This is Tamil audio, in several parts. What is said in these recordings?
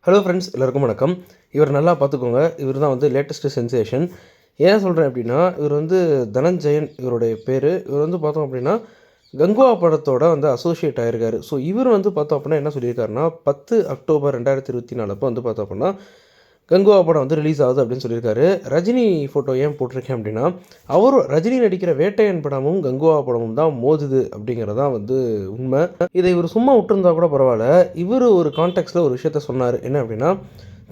ஹலோ ஃப்ரெண்ட்ஸ், எல்லாருக்கும் வணக்கம். இவர் நல்லா பார்த்துக்கோங்க. இவர் தான் வந்து லேட்டஸ்ட்டு சென்சேஷன். ஏன் சொல்கிறேன் அப்படின்னா, இவர் வந்து தனஞ்சயன் இவருடைய பேர். இவர் வந்து பார்த்தோம் அப்படின்னா, கங்குவா படத்தோட வந்து அசோசியேட் ஆகிருக்காரு. ஸோ இவர் வந்து பார்த்தோம் அப்படின்னா என்ன சொல்லியிருக்காருன்னா, 10 அக்டோபர் 2024 அப்போ வந்து பார்த்தோம் அப்படின்னா, கங்குவா படம் வந்து ரிலீஸ் ஆகுது அப்படின்னு சொல்லியிருக்காரு. ரஜினி ஃபோட்டோ ஏன் போட்டிருக்கேன் அப்படின்னா, ரஜினி நடிக்கிற வேட்டையன் படமும் கங்குவா படமும் தான் மோதுது அப்படிங்கிறது தான் வந்து உண்மை. இதை இவர் சும்மா விட்டுருந்தா கூட பரவாயில்ல. இவர் ஒரு கான்டெக்ஸ்ட்டில் ஒரு விஷயத்த சொன்னார். என்ன அப்படின்னா,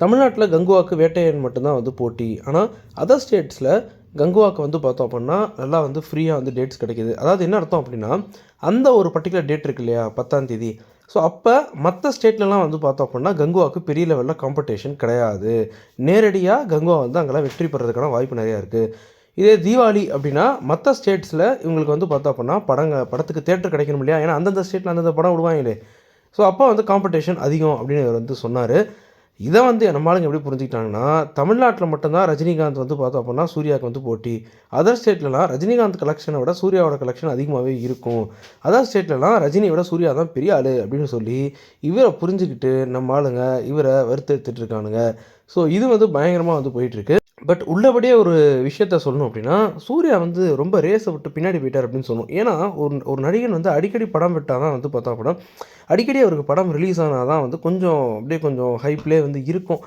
தமிழ்நாட்டில் கங்குவாவுக்கு வேட்டையன் மட்டும்தான் வந்து போட்டி. ஆனால் அதர் ஸ்டேட்ஸில் கங்குவாவுக்கு வந்து பார்த்தோம் அப்படின்னா நல்லா வந்து ஃப்ரீயாக வந்து டேட்ஸ் கிடைக்கிது. அதாவது என்ன அர்த்தம் அப்படின்னா, அந்த ஒரு பர்டிகுலர் டேட் இருக்கு இல்லையா, 10ஆம் தேதி. ஸோ அப்போ மற்ற ஸ்டேட்லலாம் வந்து பார்த்தோம் அப்படின்னா கங்குவாவுக்கு பெரிய லெவலில் காம்படிஷன் கிடையாது. நேரடியாக கங்குவா வந்து அங்கெல்லாம் வெற்றி பெறதுக்கான வாய்ப்பு நிறையா இருக்குது. இதே தீபாவளி அப்படின்னா மற்ற ஸ்டேட்ஸில் இவங்களுக்கு வந்து பார்த்தோம் அப்படின்னா படத்துக்கு தேட்டர் கிடைக்கணும் இல்லையா, ஏன்னா அந்தந்த ஸ்டேட்டில் அந்தந்த படம் விடுவாங்களே. ஸோ அப்போ வந்து காம்படிஷன் அதிகம் அப்படின்னு அவர் வந்து சொன்னார். இதை வந்து நம்மளுங்க எப்படி புரிஞ்சுக்கிட்டாங்கன்னா, தமிழ்நாட்டில் மட்டும்தான் ரஜினிகாந்த் வந்து பார்த்தோம் அப்படின்னா சூர்யாவுக்கு வந்து போட்டி. அதர் ஸ்டேட்லலாம் ரஜினிகாந்த் கலெக்ஷனை விட சூர்யாவோட கலெக்ஷன் அதிகமாகவே இருக்கும். அதர் ஸ்டேட்லலாம் ரஜினியை விட சூர்யா தான் பெரிய ஆள் அப்படின்னு சொல்லி இவரை புரிஞ்சுக்கிட்டு நம்ம ஆளுங்க இவரை வறுத்தெடுத்துட்டு இருக்கானுங்க. ஸோ இது வந்து பயங்கரமாக வந்து போயிட்டுருக்கு. பட் உள்ளபடியே ஒரு விஷயத்த சொல்லணும் அப்படின்னா, சூர்யா வந்து ரொம்ப ரேஸை விட்டு பின்னாடி போயிட்டார் அப்படின்னு சொல்லணும். ஏன்னா ஒரு நடிகன் வந்து அடிக்கடி படம் விட்டால் தான் வந்து பார்த்தா படம் அடிக்கடி அவருக்கு படம் ரிலீஸ் ஆனால் தான் வந்து கொஞ்சம் அப்படியே கொஞ்சம் ஹைப்லேயே வந்து இருக்கும்.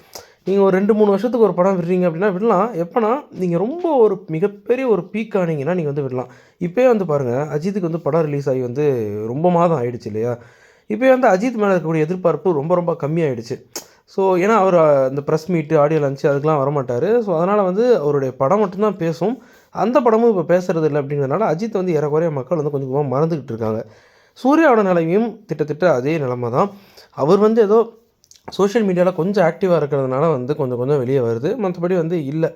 நீங்கள் ஒரு 2-3 வருஷத்துக்கு ஒரு படம் விடுறீங்க அப்படின்னா விடலாம். எப்போனா நீங்கள் ரொம்ப ஒரு மிகப்பெரிய ஒரு பீக் ஆனீங்கன்னா நீங்கள் வந்து விடலாம். இப்போயே வந்து பாருங்கள், அஜித்துக்கு வந்து படம் ரிலீஸ் ஆகி வந்து ரொம்ப மாதம் ஆயிடுச்சு இல்லையா. இப்போயே வந்து அஜித் மேலே இருக்கக்கூடிய எதிர்பார்ப்பு ரொம்ப ரொம்ப கம்மியாயிடுச்சு. ஸோ ஏன்னா அவர் இந்த ப்ரெஸ் மீட்டு, ஆடியோ லான்ச்சு அதுக்கெலாம் வரமாட்டார். ஸோ அதனால் வந்து அவருடைய படம் மட்டும்தான் பேசும். அந்த படமும் இப்போ பேசுகிறது இல்லை அப்படிங்கிறதுனால அஜித் வந்து ஏறக்குறைய மக்கள் வந்து கொஞ்சம் கொஞ்சமாக மறந்துக்கிட்டு இருக்காங்க. சூர்யாவோட நிலைமையும் கிட்டத்தட்ட அதே நிலைமை தான். அவர் வந்து ஏதோ சோஷியல் மீடியாவில் கொஞ்சம் ஆக்டிவாக இருக்கிறதுனால வந்து கொஞ்சம் கொஞ்சம் வெளியே வருது. மற்றபடி வந்து இல்லை.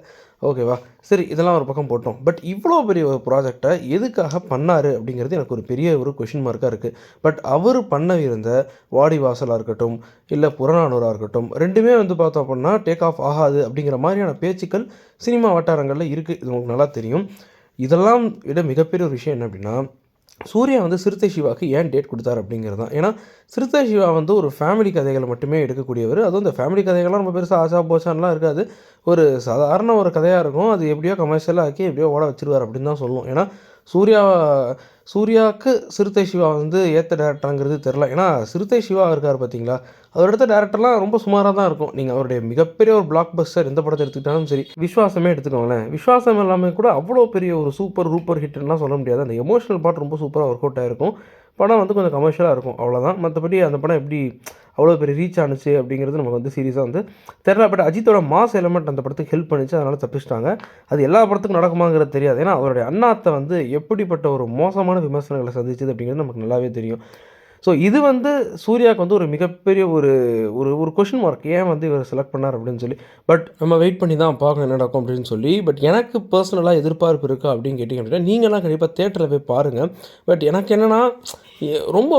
ஓகேவா, சரி, இதெல்லாம் ஒரு பக்கம் போட்டோம். பட் இவ்வளோ பெரிய ஒரு ப்ராஜெக்டை எதுக்காக பண்ணார் அப்படிங்கிறது எனக்கு ஒரு பெரிய ஒரு கொஷின் மார்க்காக இருக்குது. பட் அவர் பண்ணவிருந்த வாடிவாசலாக இருக்கட்டும், இல்லை புறநானூறாக இருக்கட்டும், ரெண்டுமே வந்து பார்த்தோம் அப்படின்னா டேக் ஆஃப் ஆகாது அப்படிங்கிற மாதிரியான பேச்சுக்கள் சினிமா வட்டாரங்களில் இருக்குது. இது உங்களுக்கு நல்லா தெரியும். இதெல்லாம் விட மிகப்பெரிய ஒரு விஷயம் என்ன அப்படின்னா, சூர்யா வந்து சிறுத்தை சிவாவுக்கு ஏன் டேட் கொடுத்தாரு அப்படிங்கிறது தான். ஏன்னா சிறுத்தை சிவா வந்து ஒரு ஃபேமிலி கதைகளை மட்டுமே எடுக்கக்கூடியவர். அதுவும் இந்த ஃபேமிலி கதைகள்லாம் ரொம்ப பெருசாக ஆசா போச்சான்லாம் இருக்காது. ஒரு சாதாரண ஒரு கதையாக இருக்கும். அது எப்படியோ கமர்ஷியலாக ஆக்கி எப்படியோ ஓட வச்சிருவார் அப்படின்னு தான் சொல்லுவோம். ஏன்னா சூர்யாவுக்கு சிறுத்தை சிவா வந்து ஏற்ற டேரக்டராங்கிறது தெரில. ஏன்னா சிறுத்தை சிவா இருக்கார் பார்த்தீங்களா, அவர் எடுத்த டேரக்டர்லாம் ரொம்ப சுமாராக தான் இருக்கும். நீங்கள் அவருடைய மிகப்பெரிய ஒரு பிளாக் பஸ்டர் எந்த படத்தை எடுத்துக்கிட்டாலும் சரி, விஸ்வாசமே எடுத்துக்கோங்களேன். விஸ்வாசம் எல்லாமே கூட அவ்வளோ பெரிய ஒரு சூப்பர் ரூப்பர் ஹிட்லாம் சொல்ல முடியாது. அந்த எமோஷனல் பார்ட் ரொம்ப சூப்பராக ஒர்க் அவுட் ஆகிருக்கும். படம் வந்து கொஞ்சம் கமர்ஷியலாக இருக்கும், அவ்வளோதான். மற்றபடி அந்த படம் எப்படி அவ்வளோ பெரிய ரீச் ஆணுச்சு அப்படிங்கிறது நமக்கு வந்து சீரியஸாக வந்து தெரில. பட் அஜித்தோட மாஸ் எலமெண்ட் அந்த படத்துக்கு ஹெல்ப் பண்ணிச்சு, அதனால் தப்பிச்சிட்டாங்க. அது எல்லா படத்துக்கும் நடக்குமாங்கிறது தெரியாது. ஏன்னா அவருடைய அண்ணாத்தை வந்து எப்படிப்பட்ட ஒரு மோசமான விமர்சனங்களை சந்திச்சது அப்படிங்கிறது நமக்கு நல்லாவே தெரியும். ஸோ இது வந்து சூர்யாவுக்கு வந்து ஒரு மிகப்பெரிய ஒரு ஒரு ஒரு கொஷின் மார்க். ஏன் வந்து இவர் செலக்ட் பண்ணார் அப்படின்னு சொல்லி. பட் நம்ம வெயிட் பண்ணி தான் பார்க்கணும் என்ன நடக்கும் அப்படின்னு சொல்லி. பட் எனக்கு பர்சனலாக எதிர்பார்ப்பு இருக்கா அப்படின்னு கேட்டிங்க அப்படின்னா, நீங்கள்லாம் கண்டிப்பாக தேட்டரில் போய் பாருங்கள். பட் எனக்கு என்னென்னா, ரொம்ப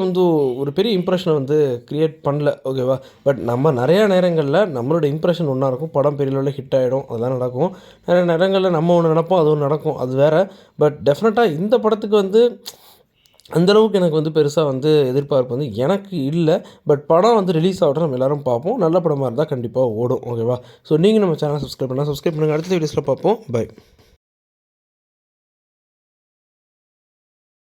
வந்து ஒரு பெரிய இம்ப்ரெஷனை வந்து க்ரியேட் பண்ணல. ஓகேவா. பட் நம்ம நிறையா நேரங்களில் நம்மளோட இம்ப்ரெஷன் ஒன்றா இருக்கும். படம் பெரிய லெவலில் ஹிட் ஆகிடும், அதெல்லாம் நடக்கும். நிறைய நேரங்களில் நம்ம ஒன்று நினைப்போம், அது ஒன்று நடக்கும், அது வேறு. பட் டெஃபினட்டாக இந்த படத்துக்கு வந்து அந்தளவுக்கு எனக்கு வந்து பெருசாக வந்து எதிர்பார்ப்பு வந்து எனக்கு இல்லை. பட் படம் வந்து ரிலீஸ் ஆகட்டும், நம்ம எல்லோரும் பார்ப்போம். நல்ல படமாக இருந்தால் கண்டிப்பாக ஓடும். ஓகேவா. ஸோ நீங்கள் நம்ம சேனலை சப்ஸ்கிரைப் பண்ணுங்கள். அடுத்த வீடியோஸில் பார்ப்போம். பை.